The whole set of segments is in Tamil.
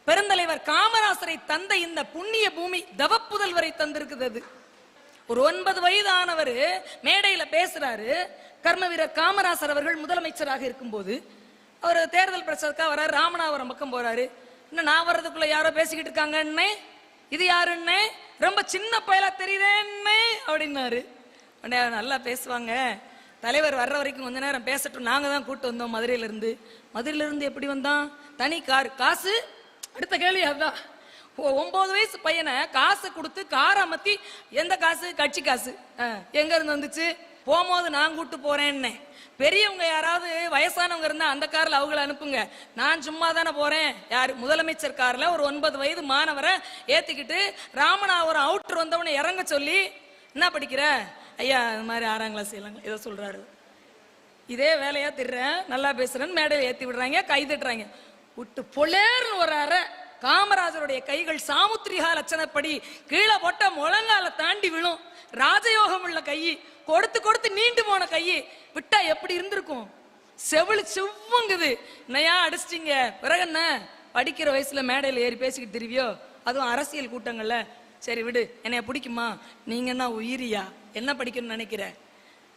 பெருந்தலைவர் காமராசரை தந்த இந்த புண்ணிய பூமி தவப்புதல்வரை தந்திருக்குது. ஒரு 9 வயதானவர் மேடையில பேசுறாரு. கர்ம வீரர் காமராசர் அவர்கள் முதலமைச்சராக இருக்கும்போது அவர் தேர்தல் பிரச்சாரத்துக்காக வர்றாரு. ராமநாதபுரம் பக்கம் போறாரு. இன்னும் நான் வர்றதுக்குள்ள யாரோ பேசிக்கிட்டு இருக்காங்கன்னு, இது யாருன்னு ரொம்ப சின்ன பயலா தெரியுதேன்னு அப்படின்னாரு. நல்லா பேசுவாங்க, தலைவர் வர்ற வரைக்கும் கொஞ்ச நேரம் பேசட்டும், நாங்க தான் கூட்டு வந்தோம் மதுரையில இருந்து. மதுரையில இருந்து எப்படி வந்தான்? தனி கார். காசு? அடுத்த கேள்வி அதுதான். 9 வயசு பையனை காசு கொடுத்து கார் அமர்த்தி, எந்த காசு? கட்சி காசு. எங்க இருந்து வந்துச்சு? போகும்போது நான் கூட்டு போறேன்னு. பெரியவங்க யாராவது வயசானவங்க இருந்தா அந்த கார்ல அவங்கள அனுப்புங்க, நான் சும்மா தானே போறேன். யாரு? முதலமைச்சர் கார்ல ஒரு 9 வயது மாணவரை ஏத்திக்கிட்டு ராமநாதபுரம் அவுட்டர் வந்தவனை இறங்க சொல்லி, என்ன படிக்கிற? ஐயா இந்த மாதிரி 6ஆம் கிளாஸ் ஏதோ சொல்றாரு. இதே வேலையா திடுறேன், நல்லா பேசுறேன்னு மேடையில் ஏத்தி விடுறாங்க, கை தட்டுறாங்க. விட்டு பொலேர்னு ஒரு அறை. காமராஜருடைய கைகள் சாமுத்திரிகா லட்சணப்படி கீழே போட்ட முழங்கால தாண்டி விழும். ராஜயோகம் உள்ள கை, கொடுத்து கொடுத்து நீண்டு போன கை, விட்டா எப்படி இருந்திருக்கும்? செவிழு செவ்வங்குது. நையா அடிச்சிட்டீங்க. பிறகு என்ன? படிக்கிற வயசுல மேடையில் ஏறி பேசிக்கிட்டு தெரிவியோ, அதுவும் அரசியல் கூட்டங்கள்ல. சரி விடு, என்னைய பிடிக்குமா? நீங்க தான் உயிரியா? என்ன படிக்கணும்னு நினைக்கிற?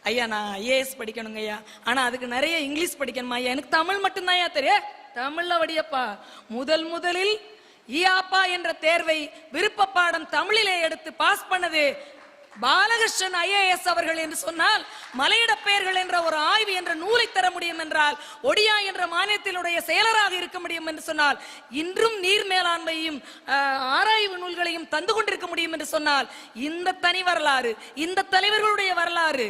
ஐயா நான் IAS படிக்கணுங்க ஐயா, ஆனா அதுக்கு நிறைய இங்கிலீஷ் படிக்கணுமா ஐயா? எனக்கு தமிழ் மட்டும்தான் ஐயா தெரியும். தமிழ்ல வடியப்பா. முதலில் ஈயாப்பா என்ற தேர்வை விருப்ப பாடம் தமிழிலே எடுத்து பாஸ் பண்ணது பாலகிருஷ்ணன் IAS அவர்கள் என்று சொன்னால், மலையிட பெயர்கள் என்ற ஒரு ஆய்வு என்ற நூலை தர முடியும் என்றால், ஒடியா என்ற மாநிலத்தினுடைய செயலராக இருக்க முடியும் என்று சொன்னால், இன்றும் நீர் மேலாண்மையும் ஆராய்வு நூல்களையும் தந்து கொண்டிருக்க முடியும் என்று சொன்னால், இந்த தனி வரலாறு, இந்த தலைவர்களுடைய வரலாறு